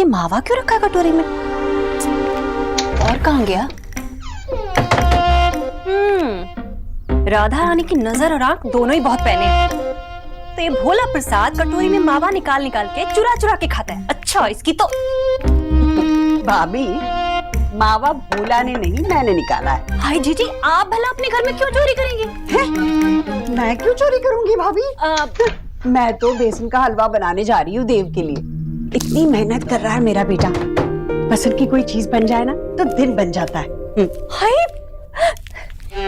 मावा क्यों रखा है कटोरी में? और कहाँ गया? राधा रानी की नजर और आंख दोनों ही बहुत पैने हैं। तो ये भोला प्रसाद कटोरी में मावा निकाल निकाल के चुरा चुरा के खाता है। अच्छा, इसकी तो भाभी, मावा भोला ने नहीं, मैंने निकाला है। हाय जीजी, आप भला अपने घर में क्यों चोरी करेंगी? मैं क्यों चोरी करूंगी भाभी? मैं तो बेसन का हलवा बनाने जा रही हूँ देव के लिए। इतनी मेहनत कर रहा है मेरा बेटा, पसंद की कोई चीज बन जाए ना तो दिन बन जाता है। हाय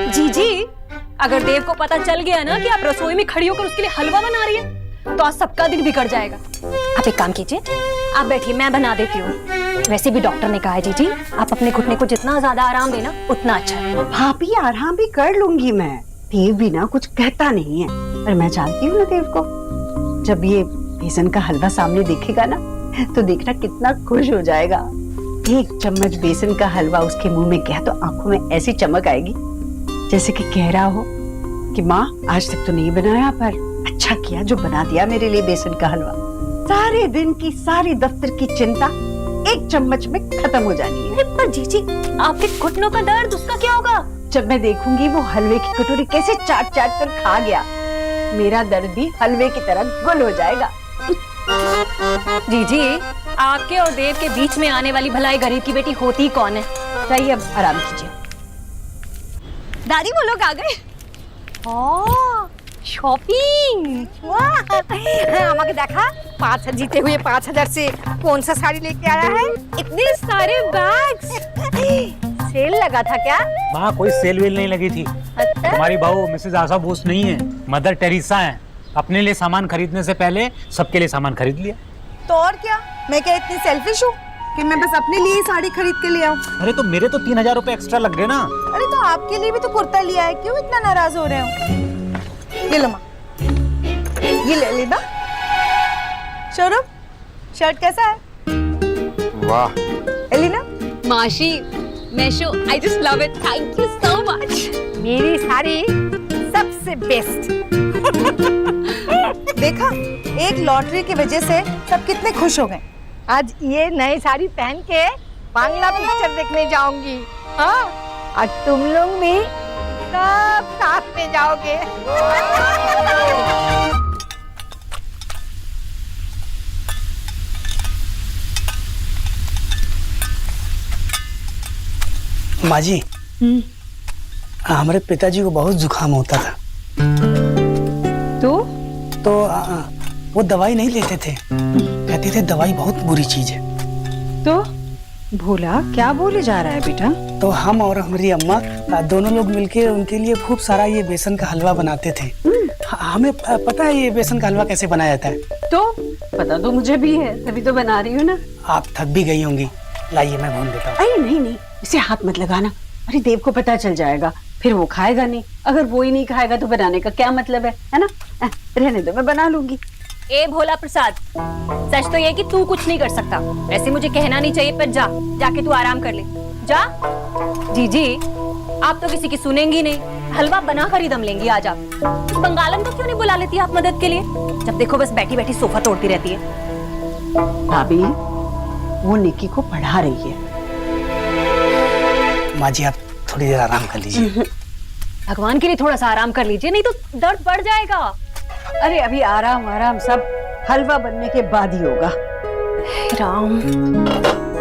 जीजी, अगर देव को पता चल गया ना कि आप रसोई में खड़ी होकर उसके लिए हलवा बना रही है तो आज सबका दिन बिगड़ जाएगा। आप एक काम कीजिए, आप बैठिए, मैं बना देती हूँ। वैसे भी डॉक्टर ने कहा है जीजी, आप अपने घुटने को जितना ज्यादा आराम देना उतना अच्छा है। भाभी, आराम भी कर लूंगी मैं। देव भी ना कुछ कहता नहीं है, पर मैं जानती हूँ ना देव को। जब ये बेसन का हलवा सामने देखेगा ना तो देखना कितना खुश हो जाएगा। एक चम्मच बेसन का हलवा उसके मुंह में गया तो आंखों में ऐसी चमक आएगी जैसे कि कह रहा हो कि माँ, आज तक तो नहीं बनाया पर अच्छा किया जो बना दिया मेरे लिए बेसन का हलवा। सारे दिन की सारी दफ्तर की चिंता एक चम्मच में खत्म हो जानी है। पर जीजी, आपके घुटनों का दर्द, उसका क्या होगा? जब मैं देखूंगी वो हलवे की कटोरी कैसे चाट चाट कर खा गया, मेरा दर्द भी हलवे की तरह गुल हो जाएगा। जीजी, आपके और देव के बीच में आने वाली भलाई गरीब की बेटी होती कौन है? चाहिए, अब आराम कीजिए। दादी, वो लोग आ गए। शॉपिंग! আমাকে দেখা 5,000 जीते हुए 5,000 से कौन सा साड़ी लेके आया है? इतने सारे बैग्स! सेल लगा था क्या? माँ, कोई सेल वेल नहीं लगी थी। अच्छा? तुम्हारी बहू मिसेज आशा बोस नहीं है, मदर टेरेसा है। अपने लिए सामान खरीदने से पहले सबके लिए सामान खरीद लिया। तो और क्या, मैं क्या इतनी सेल्फिश हूँ कि मैं बस अपने लिए ही साड़ी खरीद के ले आऊँ? अरे तो मेरे तो 3,000 रुपए एक्स्ट्रा लग गए ना। अरे तो आपके लिए भी तो कुर्ता लिया है, क्यों इतना नाराज हो रहे हो? ये लो माँ, ये ले लेना। शौरभ, शर्ट कैसा है? वाह। एलिना? माशी, Meesho, I just love it. Thank you so much. मेरी साड़ी सबसे बेस्ट। देखा, एक लॉटरी की वजह से सब कितने खुश हो गए। आज ये नई साड़ी पहन के बांग्ला पिक्चर देखने जाऊंगी। हाँ, और तुम लोग भी सब साथ में जाओगे। माँ जी, हमारे पिताजी को बहुत जुकाम होता था। तो वो दवाई नहीं लेते थे, कहते थे दवाई बहुत बुरी चीज है। तो भोला क्या बोले जा रहा है बेटा? तो हम और हमारी अम्मा दोनों लोग मिलके उनके लिए खूब सारा ये बेसन का हलवा बनाते थे। हमें पता है ये बेसन का हलवा कैसे बनाया जाता है। तो पता तो मुझे भी है, तभी तो बना रही हूँ ना। आप थक भी गई होंगी, लाइए मैं भून देता हूँ। अरे नहीं नहीं, इसे हाथ मत लगाना। अरे देव को पता चल जाएगा, फिर वो खाएगा नहीं। अगर वो ही नहीं खाएगा तो बनाने का क्या मतलब है ना? रहने दो, मैं बना लूंगी। ए भोला प्रसाद, सच तो ये कि तू कुछ नहीं कर सकता। वैसे मुझे कहना नहीं चाहिए, पर जाके तू आराम कर ले। जा। जीजी, आप तो किसी की सुनेंगी नहीं। हलवा बना कर ही दम लेंगी आज आप। उस बंगालन को क्यों नहीं बुला लेती आप मदद के लिए? जब देखो बस बैठी बैठी सोफा तोड़ती रहती है। भाभी, वो निक्की को पढ़ा रही है। माँ जी, आप थोड़ी देर आराम कर लीजिए। भगवान के लिए थोड़ा सा आराम कर लीजिए, नहीं तो दर्द बढ़ जाएगा। अरे अभी आराम आराम सब हलवा बनने के बाद ही होगा। राम,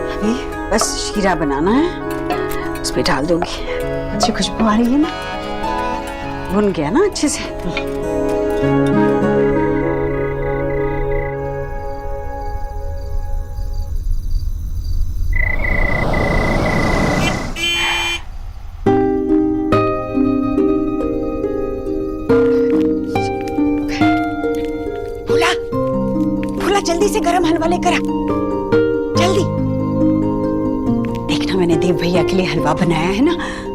अभी बस शीरा बनाना है, उस पे डाल दूंगी। अच्छी खुशबू आ रही है ना? भुन गया ना अच्छे से? जल्दी से गरम हलवा लेकर आ, जल्दी। देखना, मैंने देव भैया के लिए हलवा बनाया है ना,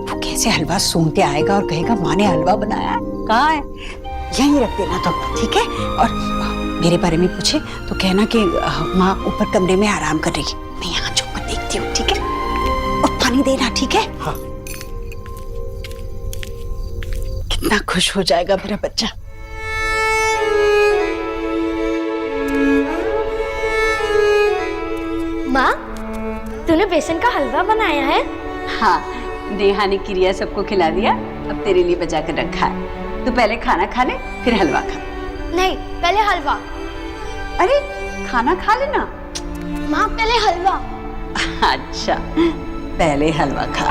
वो कैसे हलवा सूंघते आएगा और कहेगा माँ ने हलवा बनाया है। कहाँ है? यहीं रख देना तो, ठीक है? और मेरे बारे में पूछे तो कहना कि माँ ऊपर कमरे में आराम कर रही, मैं यहाँ छुप कर देखती हूँ, ठीक है? और पानी देना, ठीक है? हाँ। कितना खुश हो जाएगा मेरा बच्चा। माँ, तूने बेसन का हलवा बनाया है? हाँ, नेहा ने क्रिया सबको खिला दिया, अब तेरे लिए बचा कर रखा है। तू पहले खाना खा ले, फिर हलवा खा। नहीं, पहले हलवा। अरे खाना खा लेना। माँ पहले हलवा। अच्छा, पहले हलवा खा।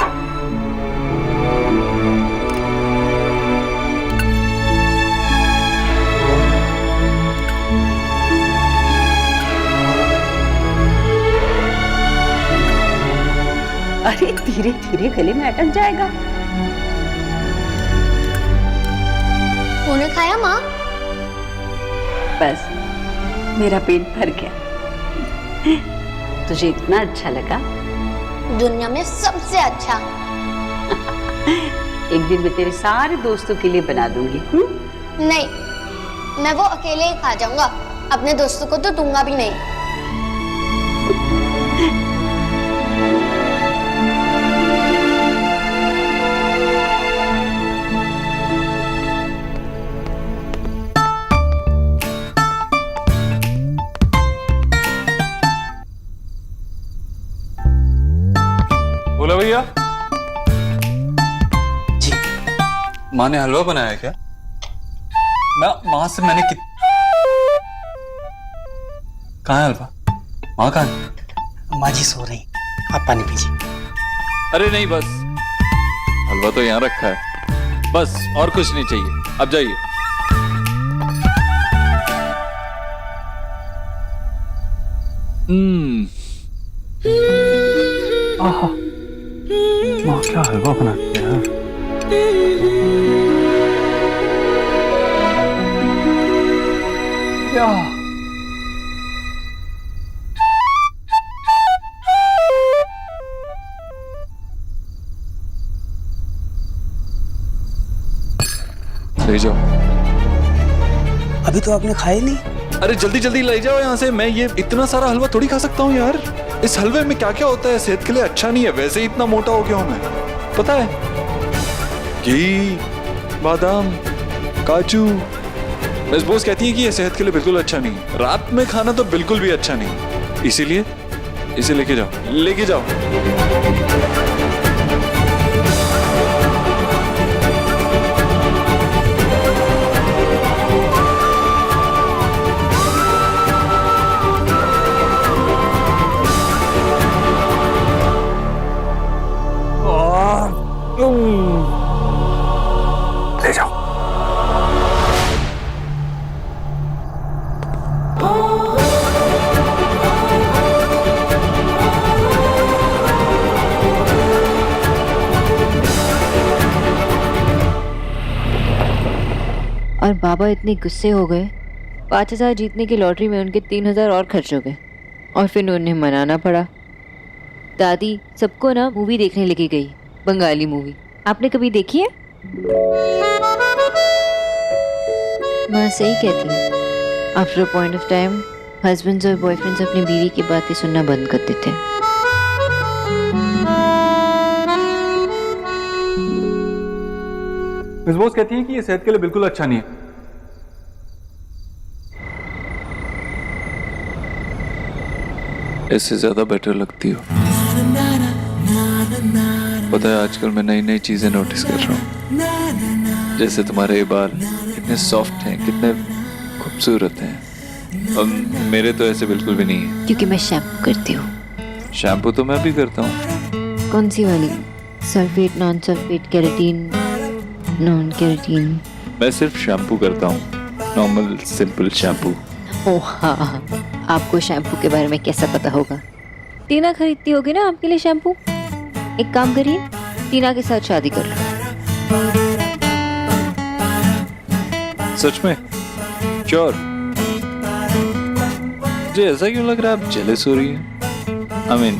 अरे धीरे धीरे गले में अटक जाएगा। तूने खाया माँ? बस मेरा पेट भर गया। तुझे इतना अच्छा लगा? दुनिया में सबसे अच्छा। एक दिन मैं तेरे सारे दोस्तों के लिए बना दूंगी। नहीं, मैं वो अकेले ही खा जाऊंगा, अपने दोस्तों को तो दूंगा भी नहीं। बोला भैया, जी। माँ ने हलवा बनाया है क्या? माँ से मैंने कहाँ है हलवा? माँ कहाँ है? माँ जी सो रही, आप पानी पीजिए। अरे नहीं, बस हलवा तो यहाँ रखा है, बस और कुछ नहीं चाहिए, अब जाइए। आहा, माँ क्या हलवा बनाती है। क्या ले जाओ। अभी तो आपने खाया नहीं। अरे जल्दी जल्दी ले जाओ यहाँ से, मैं ये इतना सारा हलवा थोड़ी खा सकता हूँ यार। इस हलवे में क्या क्या होता है, सेहत के लिए अच्छा नहीं है, वैसे ही इतना मोटा हो गया हूँ मैं, पता है। घी, बादाम, काजू, बस बोस कहती है कि ये सेहत के लिए बिल्कुल अच्छा नहीं है। रात में खाना तो बिल्कुल भी अच्छा नहीं, इसीलिए इसे लेके जाओ, लेके जाओ। ले जाओ। और बाबा इतने गुस्से हो गए, 5,000 जीतने की लॉटरी में उनके 3,000 और खर्च हो गए, और फिर उन्हें मनाना पड़ा। दादी सबको ना मूवी देखने लेके गई, बंगाली मूवी। आपने कभी देखी है? माँ सही कहती है, after a point of time husbands और बॉयफ्रेंड्स अपनी बीवी की बातें सुनना बंद कर देते हैं। मिस बोस कहती है कि ये सेहत के लिए बिल्कुल अच्छा नहीं है। इससे ज्यादा बेटर लगती हो। पता है आजकल मैं नई नई चीजें नोटिस कर रहा हूँ, जैसे तुम्हारे ये बाल कितने सॉफ्ट हैं, कितने खूबसूरत हैं, और मेरे तो ऐसे बिल्कुल भी नहीं है। क्योंकि मैं शैम्पू करती हूँ। शैम्पू तो मैं भी करता हूँ। कौन सी वाली? Sulphate, non sulphate, keratin, non keratin? मैं सिर्फ शैम्पू करता हूँ, नॉर्मल सिंपल शैम्पू। ओह हाँ, आपको शैम्पू के बारे में कैसा पता होगा? टीना खरीदती होगी ना आपके लिए शैम्पू। एक काम करिए, टीना के साथ शादी कर लो। सच में? श्योर? मुझे ऐसा क्यों लग रहा है आप जेलस हो रही हैं? I mean,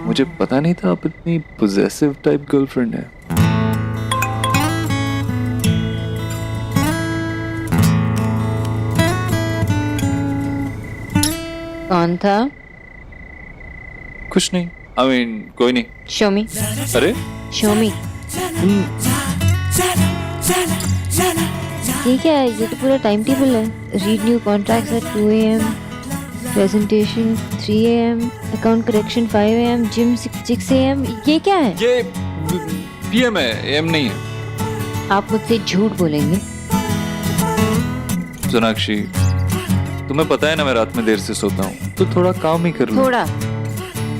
मुझे पता नहीं था आप इतनी पोजेसिव टाइप गर्लफ्रेंड है। कौन था? कुछ नहीं, I mean, कोई नहीं। Show me. अरे शो मी। ठीक है, ये तो पूरा टाइम टेबल है। Read new contracts at 2 AM, presentation 3 AM, account correction 5 AM, gym 6 AM। ये क्या है? ये पीएम है, एम नहीं है। आप मुझसे झूठ बोलेंगे? सोनाक्षी, तुम्हें पता है ना मैं रात में देर से सोता हूँ, तो थोड़ा काम ही कर लूँ। थोड़ा?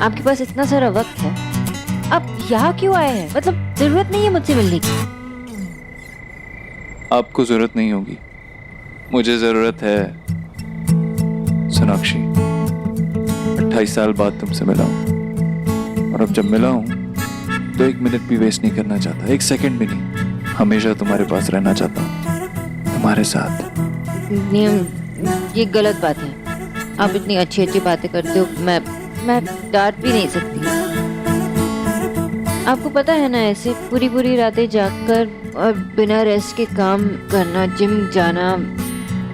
आपके पास इतना सारा वक्त है, आप यहाँ क्यों आए हैं? मतलब जरूरत नहीं है मुझसे मिलने की। आपको जरूरत नहीं होगी, मुझे जरूरत है। सोनाक्षी, 28 साल बाद तुमसे मिला हूँ, और अब जब मिला हूँ तो 1 मिनट भी वेस्ट नहीं करना चाहता, 1 सेकंड भी नहीं। हमेशा तुम्हारे पास रहना चाहता हूँ, तुम्हारे साथ। ये गलत बात है। आप इतनी अच्छी अच्छी बातें करते हो, मैं डांट भी नहीं सकती। आपको पता है ना, ऐसे पूरी पूरी रातें जागकर और बिना रेस्ट के काम करना, जिम जाना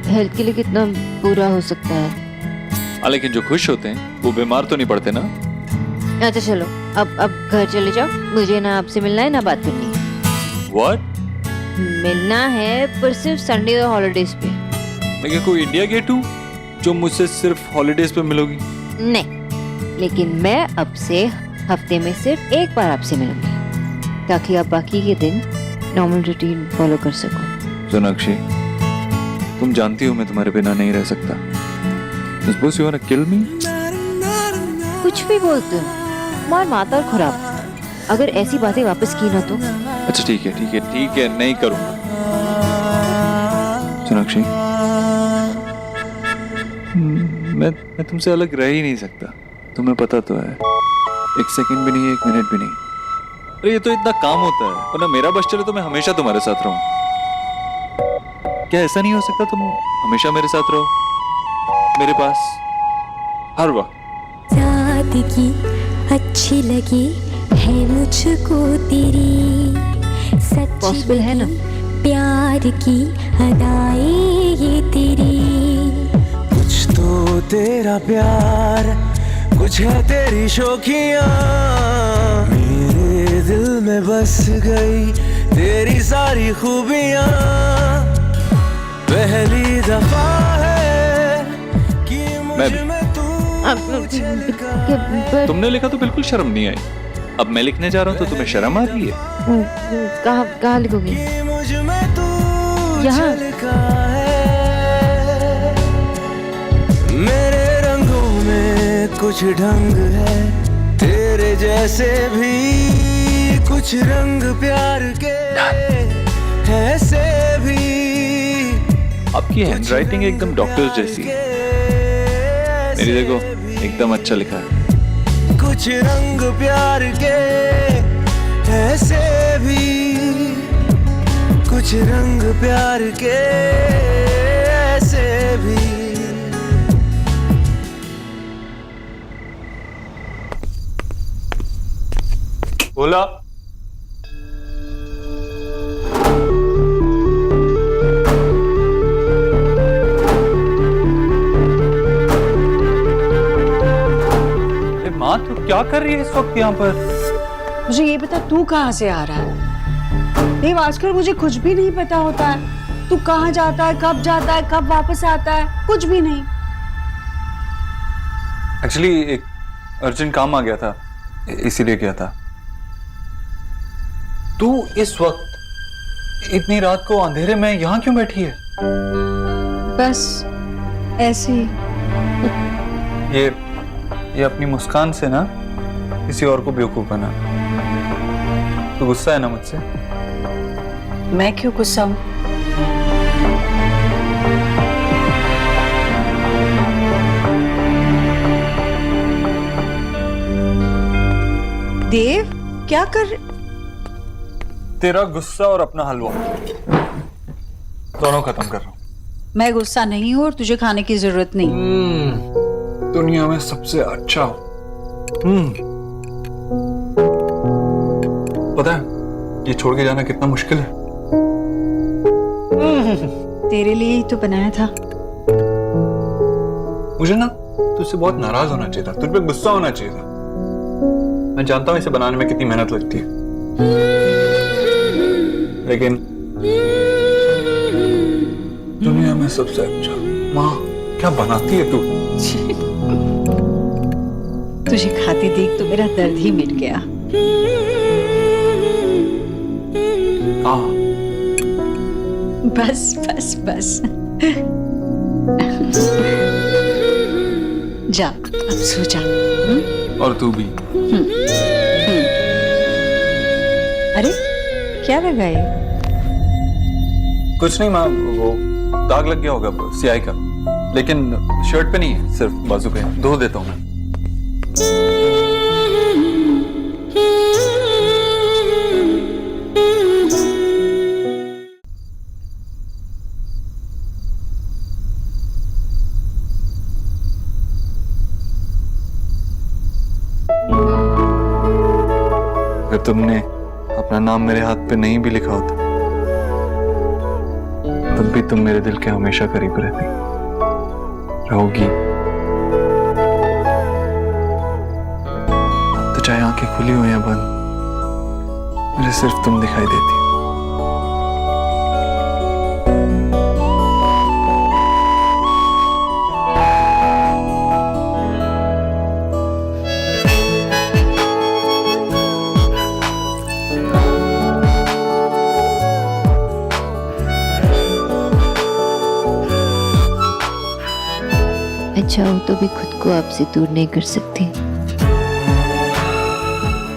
हेल्थ के लिए कितना बुरा हो सकता है। लेकिन जो खुश होते हैं वो बीमार तो नहीं पड़ते ना। अच्छा चलो, अब घर चले जाओ। मुझे ना आपसे मिलना है ना बात करनी है। What? मिलना है, पर सिर्फ संडे और हॉलीडेज पे। मैं क्या कोई इंडिया गेट हूँ जो मुझसे सिर्फ हॉलीडेज पे मिलोगी? नहीं, लेकिन मैं अब से हफ्ते में सिर्फ एक बार आपसे मिलूंगी, ताकि आप बाकी के दिन नॉर्मल रूटीन फॉलो कर सको। सोनाक्षी, तुम जानती हो मैं तुम्हारे बिना नहीं रह सकता। Suppose you wanna kill me? कुछ भी बोलते हो, मार माता और खराब। अगर ऐसी बातें वापस की ना तो। अच्छा ठीक है, नहीं करूँगा। सोनाक्षी, मैं तुमसे अलग रह ही नहीं सकता, तुम्हें पता तो है। 1 सेकंड भी नहीं, 1 मिनट भी नहीं। अरे ये तो इतना काम होता है, और ना मेरा बस चले तो मैं हमेशा तुम्हारे साथ रहूं। क्या ऐसा नहीं हो सकता तुम हमेशा मेरे साथ रहो, मेरे पास हर वक्त? सादगी अच्छी लगी है मुझको तेरी, सच्ची पॉसिबल है ना? प्यार की अदाएं ये तेरी। कुछ तो तेरा प्यार, कुछ है तेरी शौकियाँ, मेरे दिल में बस गई तेरी सारी खूबियाँ। पहली दफा है कि मुझ में तू छलका। तुमने लिखा तो बिल्कुल शर्म नहीं आई, अब मैं लिखने जा रहा हूँ तो तुम्हें शर्म आ रही है? कहाँ लिखोगे? मुझ में तू यहाँ? छलका है, मेरे रंगों में कुछ ढंग है, तेरे जैसे भी कुछ रंग प्यार के ऐसे भी। आपकी हैंडराइटिंग एकदम डॉक्टर जैसी है। मेरी देखो, एकदम अच्छा लिखा है। कुछ रंग प्यार के ऐसे भी, कुछ रंग प्यार के ऐसे भी। बोला माँ, तू क्या कर रही है इस वक्त यहाँ पर? मुझे ये बता, तू कहाँ से आ रहा है? देव, आजकल मुझे कुछ भी नहीं पता होता है। तू कहाँ जाता है, कब जाता है, कब वापस आता है, कुछ भी नहीं। एक्चुअली एक अर्जेंट काम आ गया था, इसीलिए गया था। तू इस वक्त इतनी रात को अंधेरे में यहाँ क्यों बैठी है? बस ऐसे ही। ये अपनी मुस्कान से ना किसी और को बेवकूफ बना। तो गुस्सा है ना मुझसे? मैं क्यों गुस्सा हूं? देव, क्या कर? तेरा गुस्सा और अपना हलवा दोनों खत्म कर रहा हूं। मैं गुस्सा नहीं हूं और तुझे खाने की जरूरत नहीं। दुनिया में सबसे अच्छा पता है ये छोड़ के जाना कितना मुश्किल है। तेरे लिए ही तो बनाया था। मुझे ना तुझसे बहुत नाराज होना चाहिए था, तुझ पे गुस्सा होना चाहिए था। मैं जानता हूं इसे बनाने में कितनी मेहनत लगती है, लेकिन दुनिया में सबसे अच्छा। माँ, क्या बनाती है तू? तुझे खाती देख तो मेरा दर्द ही मिट गया। बस बस बस जा अब सो जा। और तू भी। अरे क्या लगा ये? कुछ नहीं माँ, वो दाग लग गया होगा स्याही का, लेकिन शर्ट पे नहीं है, सिर्फ बाजू पे। धो देता हूँ मैं। अगर तुमने अपना नाम मेरे हाथ पे नहीं भी लिखा होता तब भी तुम मेरे दिल के हमेशा करीब रहती रहोगी। तो चाहे आंखें खुली हो या बंद, मुझे सिर्फ तुम दिखाई देती। चाहूं तो भी खुद को आपसे दूर नहीं कर सकती।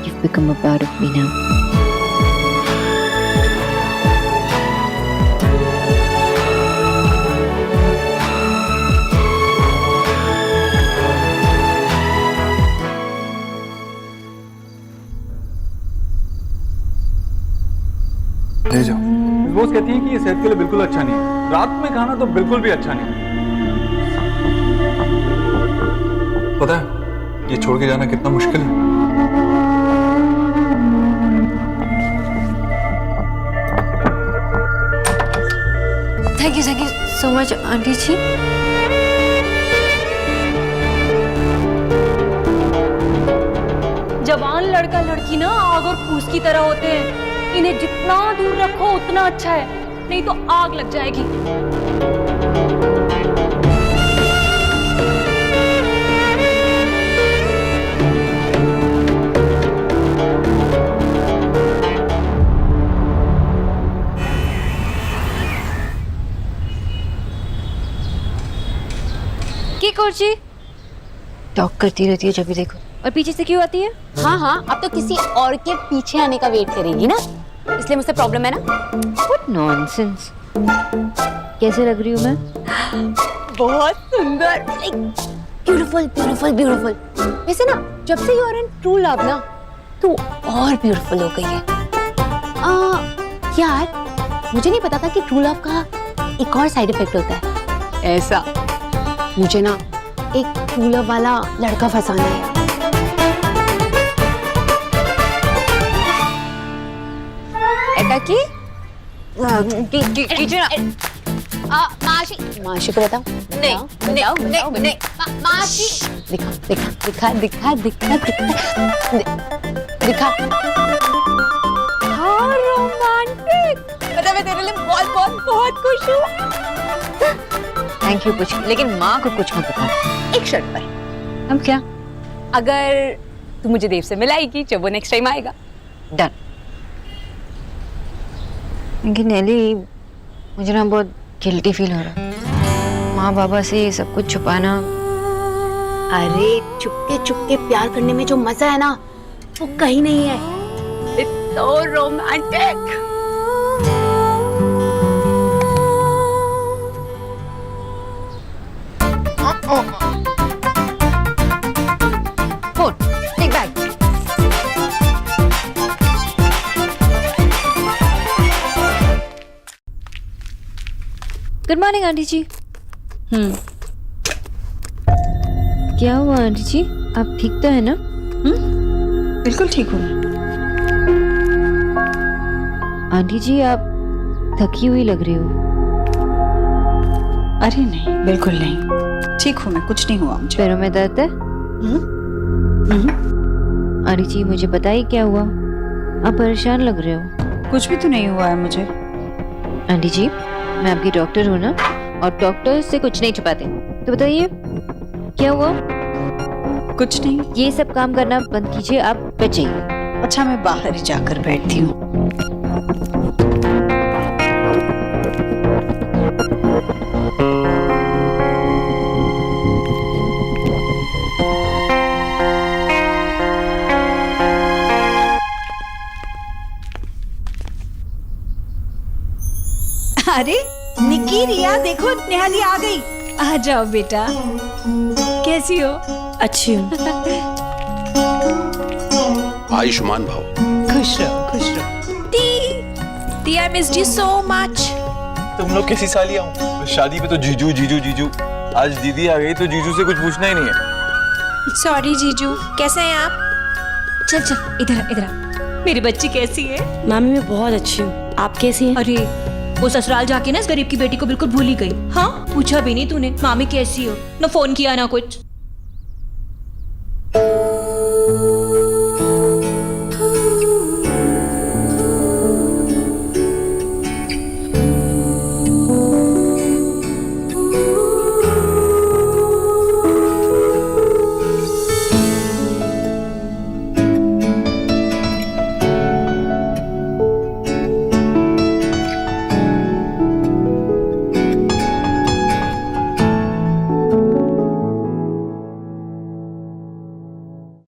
You've become a part of me now. ले जाओ। बोस कहती है कि ये सेहत के लिए बिल्कुल अच्छा नहीं है। रात में खाना तो बिल्कुल भी अच्छा नहीं है। पता है ये छोड़ के जाना कितना मुश्किल है। Thank you so much aunty ji. जवान लड़का लड़की ना आग और फूस की तरह होते हैं, इन्हें जितना दूर रखो उतना अच्छा है, नहीं तो आग लग जाएगी। जी टॉक करती रहती है जब भी देखो। और पीछे से क्यों आती है? हाँ हाँ, अब तो किसी और के पीछे आने का वेट करेगी ना, इसलिए मुझसे प्रॉब्लम है ना। What nonsense। कैसे लग रही हूँ मैं? बहुत सुंदर, ब्यूटीफुल ब्यूटीफुल ब्यूटीफुल। वैसे ना जब से you are in true love ना तो और ब्यूटीफुल हो गई है। यार मुझे नहीं पता था कि ट्रू लव का एक और साइड इफेक्ट होता है। ऐसा मुझे ना एक ट्रू लव वाला लड़का फंसाना है। माशी को बताओ। नहीं बताओ, बताओ, नहीं माशी। दिखा दिखा दिखा दिखा दिखा दिखा। हाँ रोमांटिक। पता मैं तेरे लिए बहुत बहुत बहुत खुश हूँ। थैंक यू कुछ, लेकिन माँ को कुछ मत बता। एक शर्त पर। हम क्या? अगर तू मुझे देव से मिलाएगी जब वो नेक्स्ट टाइम आएगा। डन। लेकिन नेली मुझे ना बहुत गिल्टी फील हो रहा है। माँ बाबा से ये सब कुछ छुपाना। अरे चुपके चुपके प्यार करने में जो मजा है ना वो कहीं नहीं है। It's so romantic. Good morning aunty ji. क्या हुआ आंटी जी, आप ठीक तो है ना? बिल्कुल ठीक हूँ। आंटी जी आप थकी हुई लग रही हो। अरे नहीं, बिल्कुल नहीं, ठीक हूँ मैं, कुछ नहीं हुआ मुझे। पैरों में दर्द है? आंटी जी मुझे बताइए क्या हुआ, आप परेशान लग रहे हो। कुछ भी तो नहीं हुआ है मुझे। आंटी जी मैं आपकी डॉक्टर हूँ ना, और डॉक्टर से कुछ नहीं छुपाते, तो बताइए क्या हुआ। कुछ नहीं। ये सब काम करना बंद कीजिए, आप बैठ जाइए। अच्छा मैं बाहर ही जाकर बैठती हूँ। अरे निकी, रिया देखो नेहाली आ गई। आ जाओ बेटा, कैसी हो? अच्छी हूँ। आयुष्मान भव। खुश रहो, खुश रहो। दी I missed you so much. तुम लोग कैसी सालियां हो? शादी पे तो जीजू जीजू जीजू, आज दीदी आ गई तो जीजू से कुछ पूछना ही नहीं है। सॉरी जीजू, कैसे हैं आप? चल चल इधर इधर आ। मेरी बच्ची कैसी है? मामी मैं बहुत अच्छी हूँ, आप कैसी हैं? अरे वो ससुराल जाके ना इस गरीब की बेटी को बिल्कुल भूल ही गई। हाँ, पूछा भी नहीं तूने मामी कैसी हो, ना फोन किया ना कुछ।